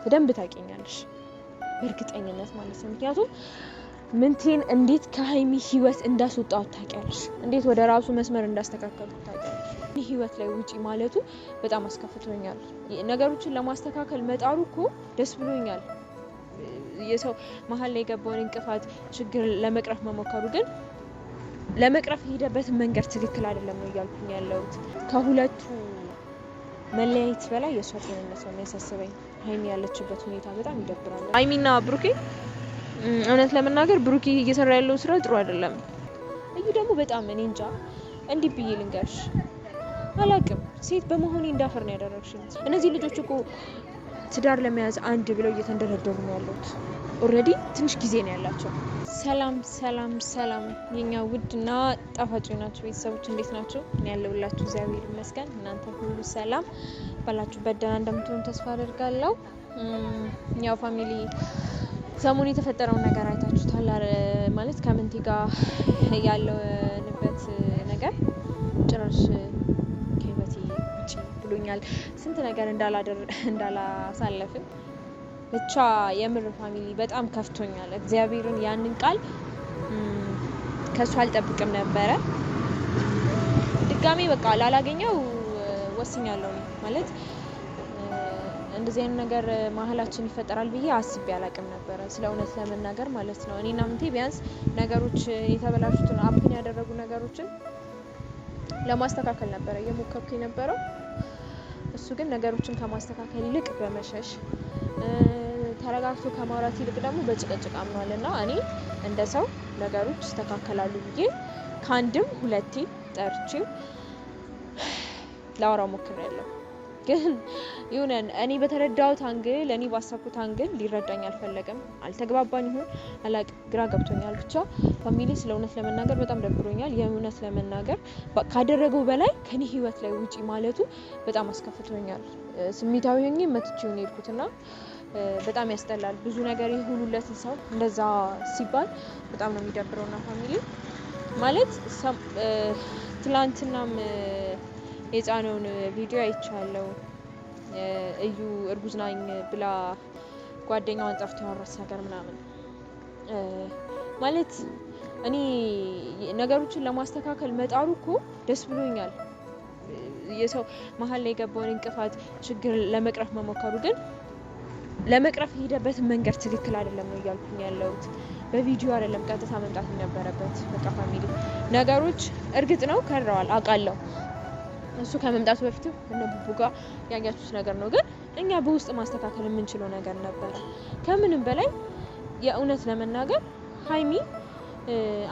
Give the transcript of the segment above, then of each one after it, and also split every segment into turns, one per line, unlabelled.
በደንብ ታውቂኛለሽ በእርግጠኝነት ማለት ነው ምክንያቱም ምንቴን እንዴት ከሃይሚ ህይወት እንዳስወጣው ታውቂያለሽ እንዴት ወደ ራሱ መስመር እንዳስተካከለው ታውቂያለሽ እኔ ህይወት ላይ ውጪ ማለቱ በጣም አስከፍቶኛል ነገሮችን ለማስተካከል መጣሩ እኮ ደስ ብሎኛል የሰው መሃል ላይ ገባውን እንቅፋት ችግር ለመቅረፍ መሞከሩ ግን ለመቅረፍ ሄደበት መንገድ ትክክል አይደለም ነው ያልኩኝ ያለውት ከሁለቱ መለያየት በላይ የሷ ጤንነት ነው የሚያሳስበኝ ሃይሚ ያለችበት ሁኔታ በጣም ይደብራል ሃይሚና ብሩኬ እውነት ለመናገር ብሩኬ እየሰራ ያለው ስራ ጥሩ አይደለም እዩ ደግሞ በጣም እኔ እንጃ እንዲህ ብዬ ልንገርሽ አላቅም ሴት በመሆኔ እንዳፈር ነው ያደረግሽኝ እነዚህ ልጆች እኮ ትዳር ለመያዝ አንድ ብለው እየተንደረደሩ ነው ያሉት ኦሬዲ ትንሽ ጊዜ ነው ያላቸው ሰላም የኛ ውድና ጣፋጭ ናችሁ ቤተሰቦች እንዴት ናችሁ እኔ ያለሁላችሁ እግዚአብሔር ይመስገን እናንተ ሁሉ ሰላም ባላችሁበት ደህና እንደምትሆኑ ተስፋ አደርጋለሁ ያው ፋሚሊ ሰሞኑ የተፈጠረው ነገር አይታችሁታል ማለት ከምንቴ ጋር ያለንበት ነገር ጭራሽ ከህይወቴ ውጪ ብሎኛል ስንት ነገር እንዳላሳለፍን ብቻ የምር ፋሚሊ በጣም ከፍቶኛል እግዚአብሔርን ያንን ቃል ከሷ አልጠብቅም ነበር ድጋሜ በቃ ላላገኘው ወስኛለሁ ማለት እንደዚህ አይነት ነገር ማህላችን ይፈጠራል ብዬ አስቤ አላቅም ነበር ስለ እውነት ለመናገር ማለት ነው እኔና ምንቴ ቢያንስ ነገሮች የተበላሹትን አፕን ያደረጉ ነገሮችን ለማስተካከል ነበር እየሞከርኩ የነበረው እሱ ግን ነገሮችን ከማስተካከል ይልቅ በመሸሽ ተረጋግቶ ከማውራት ይልቅ ደግሞ በጭቅጭቅ አምኗልና እኔ እንደ ሰው ነገሮች ይስተካከላሉ ብዬ ካንድም ሁለቴ ጠርቼው ላወራው ሞክሬያለሁ ግን ይሁን እኔ በተረዳሁት አንግል እኔ ባሰብኩት አንግል ሊረዳኝ አልፈለገም አልተግባባን ይሁን አላቅ ግራ ገብቶኛል ብቻ ፋሚሊ ስለ እውነት ለመናገር በጣም ደብሮኛል የእውነት ለመናገር ካደረገው በላይ ከኔ ህይወት ላይ ውጪ ማለቱ በጣም አስከፍቶኛል ስሜታዊ ሆኜ መጥቼው ነው የሄድኩትና በጣም ያስጠላል ብዙ ነገር ይሁሉለት ሰው እንደዛ ሲባል በጣም ነው የሚደብረውና ፋሚሊ ማለት ትላንትናም የጫነውን ቪዲዮ አይቻለሁ እዩ እርጉዝ ነኝ ብላ ጓደኛዋን ጠርቶ ያወራች ነገር ምናምን ማለት እኔ ነገሮችን ለማስተካከል መጣሩ እኮ ደስ ብሎኛል የሰው መሃል ላይ ገባውን እንቅፋት ችግር ለመቅረፍ መሞከሩ ግን ለመቅረፍ ሄደበት መንገድ ትክክል አይደለም ነው ያልኩኝ ያለውት በቪዲዮ አይደለም ቀጥታ መምጣት ነበረበት በቃ ፋሚሊ ነገሮች እርግጥ ነው ከረዋል አቃለው እሱ ከመምጣቱ በፊት እነ ቡቡ ጋር ያያችሁት ነገር ነው ግን እኛ በውስጥ ማስተካከል የምንችለው ነገር ነበር ከምንም በላይ የእውነት ለመናገር ሃይሚ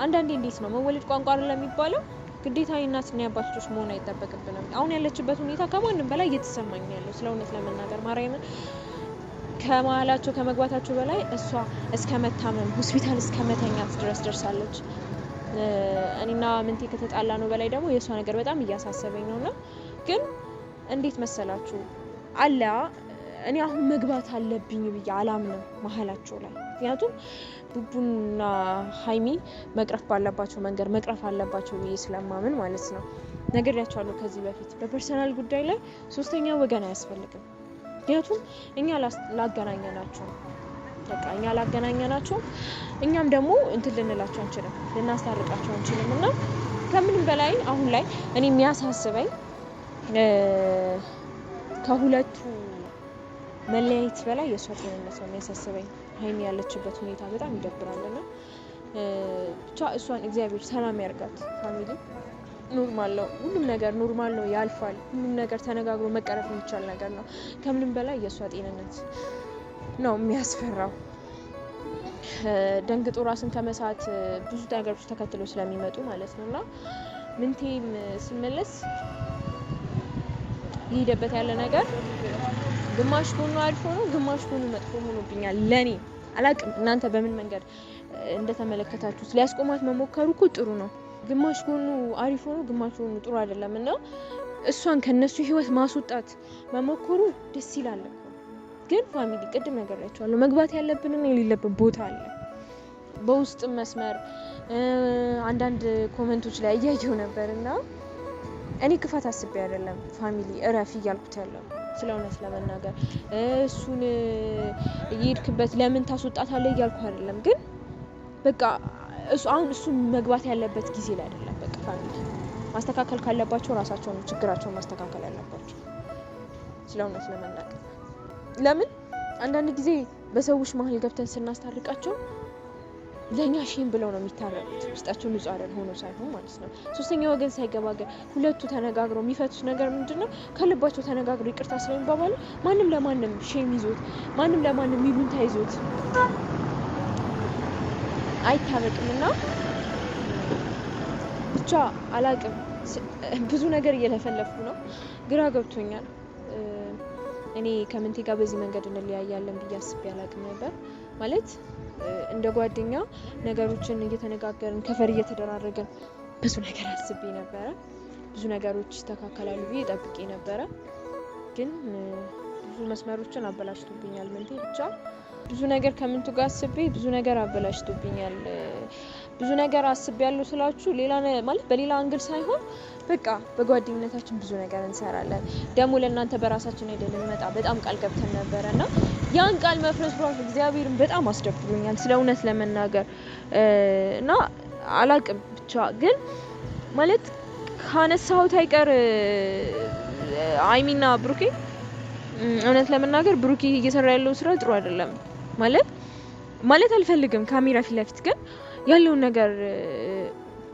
አንዳንዴ እንዴት ነው መወለድ ቋንቋ አይደለም የሚባለው ግዴታ እናትና አባቶች መሆን አይተበቅብንም አሁን ያለችበት ሁኔታ ከማንም በላይ እየተሰማኝ ያለው ስለእውነት ለመናገር ማርያምን ከማላቸው ከመግባታቸው በላይ እሷ እስከመታመም ሆስፒታል እስከመተኛት ድረስ ደርሳለች እኔና ምንቴ ከተጣላ ነው በላይ ደግሞ የሷ ነገር በጣም እያሳሰበኝ ነውና ግን እንዴት መሰላችሁ አላ እኔ አሁን መግባት አለብኝ ብዬ አላምንም መሐላቸው ላይ ምክንያቱም ቡቡና ሃይሚ መቅረፍ ባለባቸው መንገድ መቅረፍ አለባቸው ብዬ ስለማምን ማለት ነው ነገርያቻለሁ ከዚህ በፊት በፐርሰናል ጉዳይ ላይ ሶስተኛ ወገን አያስፈልግም ምክንያቱም እኛ ላገናኘናቸው በቃ እኛ ላገናኘናቸው እኛም ደግሞ እንትን ልንላቸው አንችልም ልናስታርቃቸው አንችልምና ከምንም በላይ አሁን ላይ እኔ የሚያሳስበኝ ከሁለቱ መለያየት በላይ የሷ ጤንነት ነው የሚያሳስበኝ ሃይሚ ያለችበት ሁኔታ በጣም ይደብራልና ብቻ እሷን እግዚአብሔር ሰላም ያርጋት ፋሚሊ ኖርማል ነው ሁሉም ነገር ኖርማል ነው ያልፋል ሁሉም ነገር ተነጋግሮ መቀረፍ የሚቻል ነገር ነው ከምንም በላይ የሷ ጤንነት ነው የሚያስፈራው ደንግጦ ራስን ከመሳት ብዙ ነገሮች ተከትሎ ስለሚመጡ ማለት ነውና ምንቴም ሲመለስ ይሄደበት ያለ ነገር ግማሽ ጎኑ አልፎ ነው ግማሽ ጎኑ መጥፎ ሆኖብኛል ለኔ አላቅም እናንተ በምን መንገድ እንደተመለከታችሁት ሊያስቆማት መሞከሩ እኮ ጥሩ ነው ግማሽ ጎኑ አሪፍ ሆኖ ግማሽ ጎኑ ጥሩ አይደለምና እሷን ከነሱ ህይወት ማስወጣት መሞከሩ ደስ ይላል ግን ፋሚሊ ቅድም ነገርያቸዋለሁ መግባት ያለብንና የሌለብን ቦታ አለ በውስጥ መስመር አንዳንድ ኮሜንቶች ላይ እያየሁ ነበርና እኔ ክፋት አስቤ አይደለም ፋሚሊ እረፍ ይያልኩት ያለው ስለሆነስ ለመናገር እሱን ይርክበት ለምን ታስወጣታለህ እያልኩ አይደለም ግን በቃ እሱ መግባት ያለበት ጊዜ ላይ አይደለም በቃ ፋሚሊ ማስተካከል ካለባቸው ራሳቸው ነው ችግራቸውን ማስተካከል ያለባቸው ስለሆነስ ለመናገር ለምን አንዳንድ ጊዜ በሰዎች መሀል ገብተን ስናስታርቃቸው ለኛ ሺን ብለው ነው የሚታረቁት ውስጣቸው ንጹህ አይደል ሆኖ ሳይሆን ማለት ነው ሶስተኛ ወገን ሳይገባገር ሁለቱ ተነጋግረው የሚፈቱት ነገር ምንድነው ከልባቸው ተነጋግረው ይቅርታ ስለሚባባሉ ማንም ለማንም ሼም ይዞት ማንም ለማንም ይሉን ታይዞት አይታረቅምና ብቻ አላቅም ብዙ ነገር እየለፈለፉ ነው ግራ ገብቶኛል እኔ ከምንቴ ጋር በዚህ መንገድ እንለያያለን ብዬ አስቤ አላቅም ነበር ማለት እንደ ጓደኛ ነገሮችን እየተነጋገርን ከፈር እየተደራረገን ብዙ ነገር አስቤ ነበር ብዙ ነገሮች ይስተካከላሉ ብዬ ጠብቄ ነበር ግን ብዙ መስመሮችን አበላሽቶብኛል ምንቴ ብቻ ብዙ ነገር ከምንቱ ጋር አስቤ ብዙ ነገር አበላሽቶብኛል ብዙ ነገር አስቤያለሁ ስላችሁ ሌላ ማለት በሌላ አንግል ሳይሆን በቃ በጓደኝነታችን ብዙ ነገር እንሰራለን ደሞ ለእናንተ በራሳችን አይደለም መጣ በጣም ቃል ገብተን ነበርና ያን ቃል መፍረስ ራሱ እግዚአብሔርን በጣም አስደብሮኛል ስለእውነት ለመናገር እና አላቅም ብቻ ግን ማለት ካነሳሁት አይቀር አይሚና ብሩኬ እውነት ለመናገር ብሩኬ እየሰራ ያለው ስራ ጥሩ አይደለም ማለት አልፈልግም ካሜራ ፊት ለፊት ግን ያለው ነገር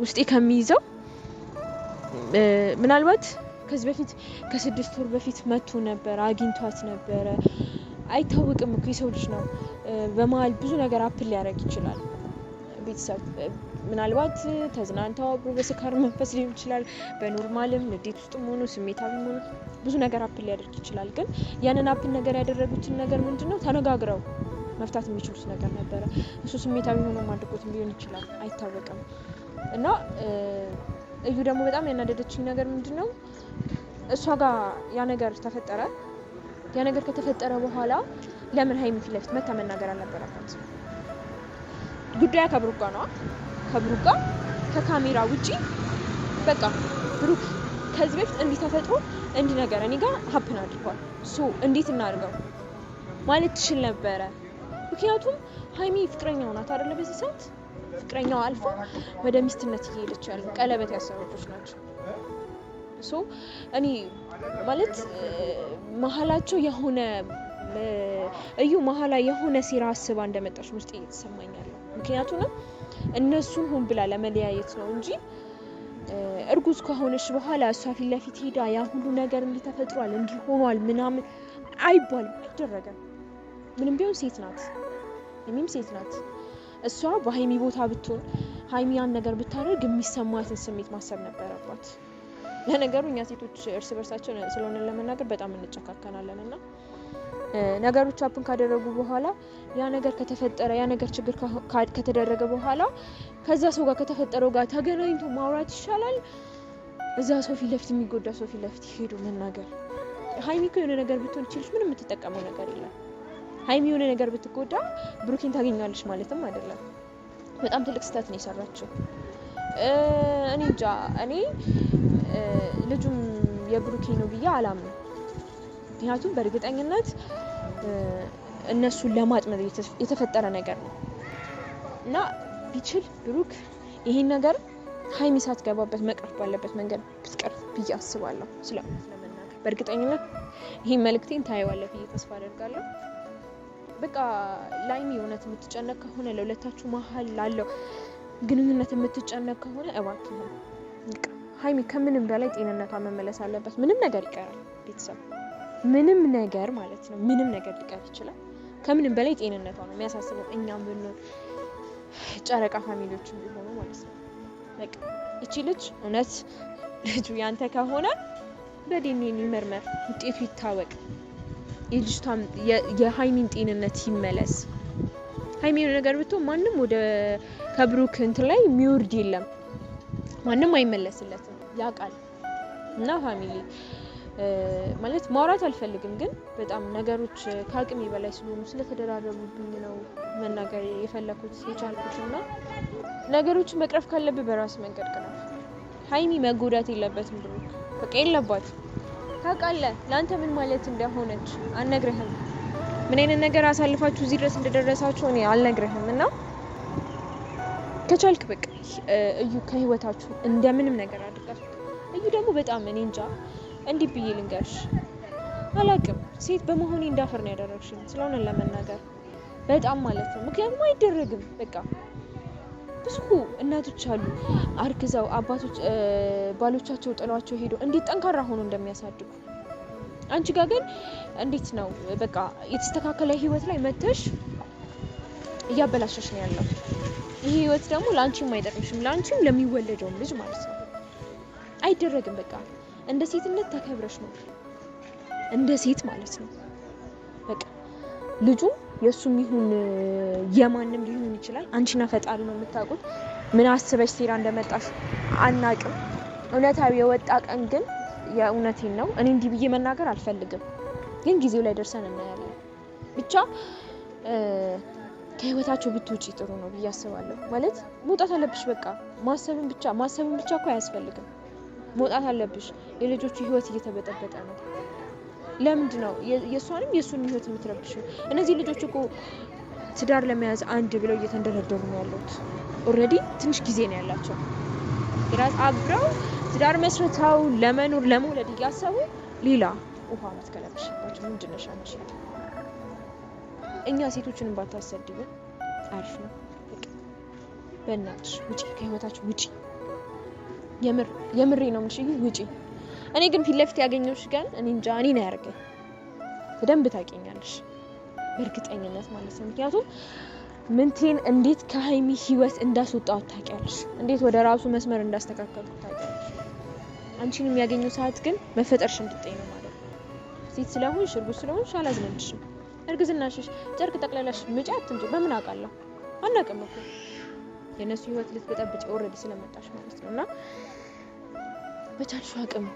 ውስጤ ከሚይዘው ምናልባት ከዚህ በፊት ከ6 ወር በፊት መጥቶ ነበር አግኝቷት ነበር አይታወቅም እኮ የሰው ልጅ ነው በመሃል ብዙ ነገር አፕል ሊያደርግ ይችላል ቤተሰብ ምናልባት ተዝናንታው አብሮ በስካር መንፈስ ሊሆን ይችላል በኖርማልም ንዴት ውስጥ ሆኖ ስሜታዊ ሆኖ ብዙ ነገር አፕል ሊያደርግ ይችላል ግን ያንን አፕል ነገር ያደረጉትን ነገር ምንድነው ተነጋግረው መፍታት የሚችሉት ነገር ነበር እሱ ስሜታዊ ሆኖ ማድረጎት ሊሆን ይችላል አይታወቅም እና እዩ ደግሞ በጣም ያናደደችኝ ነገር ምንድነው እሷ ጋር ያ ነገር ተፈጠረ ያ ነገር ከተፈጠረ በኋላ ለምን ሃይሚ ፊት ለፊት መታ መናገር አልነበረባት ጉዳዩ ከብሩክ ጋር ነው ከብሩክ ጋር ከካሜራ ውጪ በቃ ብሩክ ከዚህ በፊት እንዲህ ተፈጥሮ እንዲህ ነገር እኔ ጋር ሀፕን አድርጓል ሶ እንዴት እናድርገው ማለት ትችል ነበረ ምክንያቱም ሃይሚ ፍቅረኛው ናት አይደል በዚህ ሰዓት ፍቅረኛው አልፎ ወደ ሚስትነት እየሄደች ያለው ቀለበት ያሰሩት ናቸው ሶ እኔ ማለት መሐላቸው የሆነ እዩ መሐላ የሆነ ሲራ አስባ እንደመጣች ውስጥ እየተሰማኛል ምክንያቱም እነሱን ሆን ብላ ለመለያየት ነው እንጂ እርጉዝ ከሆነች በኋላ እሷ ፊት ለፊት ሄዳ ያ ሁሉ ነገር እንዲተፈጥሯል እንዲሆኗል ምናምን አይባልም አይደረገም ምንም ቢሆን ሴት ናት እኔም ሴት ናት እሷ በሃይሚ ቦታ ብትሆን ሃይሚ ያን ነገር ብታደርግ የሚሰማትን ስሜት ማሰብ ነበረባት ለነገሩ እኛ ሴቶች እርስ በርሳችን ስለሆነ ለመናገር በጣም እንጨካከናለንና ነገሮች አፕን ካደረጉ በኋላ ያ ነገር ከተፈጠረ ያ ነገር ችግር ከተደረገ በኋላ ከዛ ሰው ጋር ከተፈጠረው ጋር ተገናኝቶ ማውራት ይሻላል እዛ ሰው ፊት ለፊት የሚጎዳ ሰው ፊት ለፊት ሄዶ መናገር ሃይሚ እኮ የሆነ ነገር ብትሆን ይችላል ምንም የምትጠቀመው ነገር የለም ሃይሚ የሆነ ነገር ብትጎዳ ብሩኬን ታገኛለች ማለትም አይደለም በጣም ትልቅ ስህተት ነው የሰራችው እኔ እንጃ እኔ ልጁም የብሩኬ ነው ብዬ አላምንም ምክንያቱም በእርግጠኝነት እነሱን ለማጥመድ የተፈጠረ ነገር ነው እና ቢችል ብሩክ ይሄን ነገር ሃይሚ ሳትገባበት መቅረፍ ባለበት መንገድ ብትቀርፍ ብዬ አስባለሁ ስለማናገር በእርግጠኝነት ይሄን መልእክቴን ታይዋለህ ብዬ ተስፋ አደርጋለሁ በቃ ላይሚ እውነት የምትጨነቅ ከሆነ ለሁለታችሁ መሀል ላለው ግንኙነት የምትጨነቅ ከሆነ እባክህ በቃ ሃይሚ ከምንም በላይ ጤንነቷ መመለስ አለበት ምንም ነገር ይቀራል ቤተሰብ ምንም ነገር ማለት ነው ምንም ነገር ሊቀር ይችላል ከምንም በላይ ጤንነቷ ነው የሚያሳስበው እኛም ብንሆን ጨረቃ ፋሚሊዎችም ቢሆኑ ማለት ነው በቃ እቺ ልጅ እውነት ልጁ ያንተ ከሆነ በዲኤንኤ ይመርመር ውጤቱ ይታወቅ የልጅቷም የሃይሚን ጤንነት ይመለስ ሃይሚ ነገር ብትሆን ማንንም ወደ ከብሩክ እንትን ላይ የሚወርድ የለም ማንንም አይመለስለትም ያቃል እና ፋሚሊ ማለት ማውራት አልፈልግም ግን በጣም ነገሮች ካቅሜ በላይ ስለሆኑ ስለተደራረቡብኝ ነው መናገር የፈለኩት የቻልኩትና ነገሮች መቅረፍ ካለበት በራስ መንገድ ቅረፍ ሃይሚ መጎዳት የለበትም ብሩክ በቃ የለባት ታውቃለህ ላንተ ምን ማለት እንደሆነች አልነግርህም። ምን አይነት ነገር አሳልፋችሁ እዚህ ድረስ እንደደረሳችሁ እኔ አልነግርህም። እና ከቻልክ በቃ እዩ ከህይወታችሁ እንደምንም ነገር አድርጋችሁ። እዩ ደግሞ በጣም እኔ እንጃ እንዲህ ብዬ ልንገርሽ አላውቅም። ሴት በመሆኔ እንዳፈር ነው ያደረግሽኝ ስለሆነ ለመናገር በጣም ማለት ነው። ምክንያቱም አይደረግም በቃ ብዙ እናቶች አሉ አርግዘው አባቶች ባሎቻቸው ጥሏቸው ሄዶ እንዴት ጠንካራ ሆኖ እንደሚያሳድጉ። አንቺ ጋር ግን እንዴት ነው በቃ የተስተካከለ ህይወት ላይ መተሽ እያበላሸሽ ነው ያለው። ይሄ ህይወት ደግሞ ላንቺም አይጠቅምሽም፣ ላንቺም ለሚወለደውም ልጅ ማለት ነው። አይደረግም በቃ እንደ ሴትነት ተከብረሽ ነው እንደ ሴት ማለት ነው። በቃ ልጁ የሱም ይሁን የማንም ሊሆን ይችላል። አንቺና ፈጣሪ ነው የምታውቁት። ምን አስበሽ ሴራ እንደመጣሽ አናቅም። እውነታው የወጣ ቀን ግን የእውነቴን ነው እኔ እንዲህ ብዬ መናገር አልፈልግም፣ ግን ጊዜው ላይ ደርሰን እናያለን። ብቻ ከህይወታቸው ብትውጪ ጥሩ ነው ብዬ አስባለሁ። ማለት መውጣት አለብሽ በቃ ማሰብን ብቻ እኮ አያስፈልግም። መውጣት አለብሽ። የልጆቹ ህይወት እየተበጠበጠ ነው። ለምንድን ነው የሷንም የሱንም ህይወት የምትረብሽው? እነዚህ ልጆች እኮ ትዳር ለመያዝ አንድ ብለው እየተንደረደሩ ነው ያሉት። ኦልሬዲ ትንሽ ጊዜ ነው ያላቸው። ግራት አብረው ትዳር መስርተው ለመኖር ለመውለድ እያሰቡ ሌላ ውሃ ማስከለብሽባቸው ምንድን ነሽ አንቺ? እኛ ሴቶችን ባታሰድብን አሪፍ ነው። በእናትሽ ውጪ ከህይወታችሁ ውጪ። የምሬ ነው ምንሽ ውጪ። እኔ ግን ፊት ለፊት ያገኘሁሽ ግን እኔ እንጃ እኔ ነው ያርገኝ። በደንብ ታውቂኛለሽ በእርግጠኝነት ማለት ነው። ምክንያቱም ምንቴን እንዴት ከሀይሚ ህይወት እንዳስወጣው ታውቂያለሽ፣ እንዴት ወደ ራሱ መስመር እንዳስተካከልኩ ታውቂያለሽ። አንቺን የሚያገኘው ሰዓት ግን መፈጠርሽ እንድትጠይ ነው ማለት ነው። ሴት ስለሆንሽ እርጉዝ ስለሆንሽ አላዝነልሽም። እርግዝናሽሽ ጨርቅ ጠቅላላሽ ምጪ አትምጪ በምን አውቃለሁ? አናውቅም እኮ የነሱ ህይወት ልትበጠብጪ ኦልሬዲ ስለመጣሽ ማለት ነው። እና በቻልሽው አቅም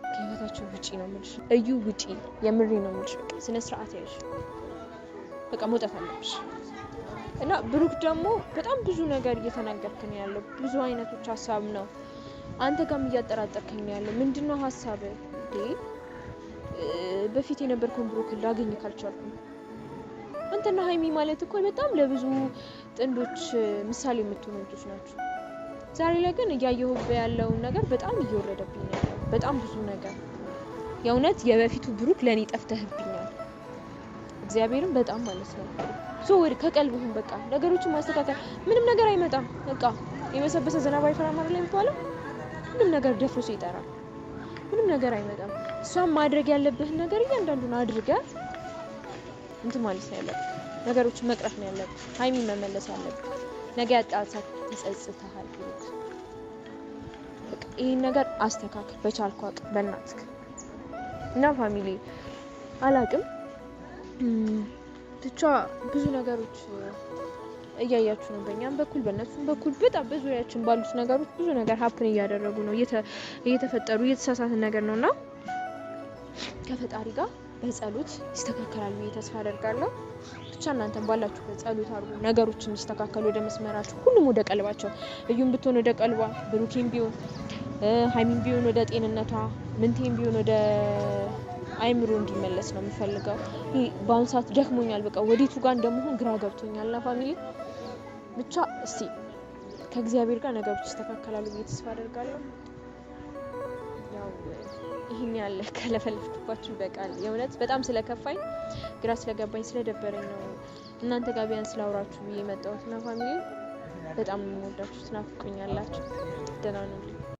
ከህይወታቸው ውጪ ነው የምልሽ። እዩ ውጪ፣ የምሬ ነው የምልሽ። በቃ ስነ ስርዓት ያይሽ በቃ መውጣት አለብሽ። እና ብሩክ ደግሞ በጣም ብዙ ነገር እየተናገርክ ነው ያለው። ብዙ አይነቶች ሀሳብ ነው አንተ ጋርም እያጠራጠርከኝ ነው ያለው። ምንድነው ሀሳብ እንዴ? በፊት የነበርከውን ብሩክ ላገኝ ካልቻልኩ አንተና ሀይሚ ማለት እኮ በጣም ለብዙ ጥንዶች ምሳሌ የምትሆኑ ልጆች ናቸው። ዛሬ ላይ ግን እያየሁት ያለው ነገር በጣም እየወረደብኝ ነው ያለው። በጣም ብዙ ነገር የእውነት የበፊቱ ብሩክ ለኔ ጠፍተህብኛል። እግዚአብሔርን በጣም ማለት ነው። ወደ ከቀልብህም በቃ ነገሮችን ማስተካከል። ምንም ነገር አይመጣም። በቃ የበሰበሰ ዝናብ አይፈራም አይደል የሚባለው? ምንም ነገር ደፍሮስ ይጠራል። ምንም ነገር አይመጣም። እሷም ማድረግ ያለብህን ነገር እያንዳንዱን አድርገህ እንትን ማለት ነው ያለብህ። ነገሮችን መቅረፍ ነው ያለብህ። ሀይሚ መመለስ ያለብህ። ነገ ያጣሳት ተጸጽተሃል ብሩክ። በቃ ይሄን ነገር አስተካክል በቻልኩ አቅም በእናትህ። እና ፋሚሊ አላቅም ብቻ ብዙ ነገሮች እያያችሁ ነው። በእኛም በኩል በእነሱም በኩል በጣም በዙሪያችን ባሉት ነገሮች ብዙ ነገር ሀፕን እያደረጉ ነው፣ እየተፈጠሩ እየተሳሳትን ነገር ነውና ከፈጣሪ ጋር በጸሎት ይስተካከላል ብዬ ተስፋ አደርጋለሁ። ብቻ እናንተም ባላችሁ በጸሎት አድርጉ ነገሮችን ይስተካከሉ ወደ መስመራቸው፣ ሁሉም ወደ ቀልባቸው። እዩም ብትሆን ወደ ቀልቧ፣ ብሩኬም ቢሆን ሀይሚም ቢሆን ወደ ጤንነቷ፣ ምንቴም ቢሆን ወደ አይምሮ እንዲመለስ ነው የምፈልገው። በአሁን ሰዓት ደክሞኛል። በቃ ወዴቱ ጋር እንደምሆን ግራ ገብቶኛል። እና ፋሚሊ ብቻ እስቲ ከእግዚአብሔር ጋር ነገሮች ይስተካከላሉ ብዬ ተስፋ አደርጋለሁ። ያው ይሄን ያለ ከለፈልፍኩባችሁ በቃል የእውነት በጣም ስለከፋኝ ግራ ስለገባኝ ስለደበረኝ ነው እናንተ ጋር ቢያንስ ላውራችሁ ብዬ መጣሁት። እና ፋሚሊ በጣም የምወዳችሁ ትናፍቁኛላችሁ። ደህና ነው።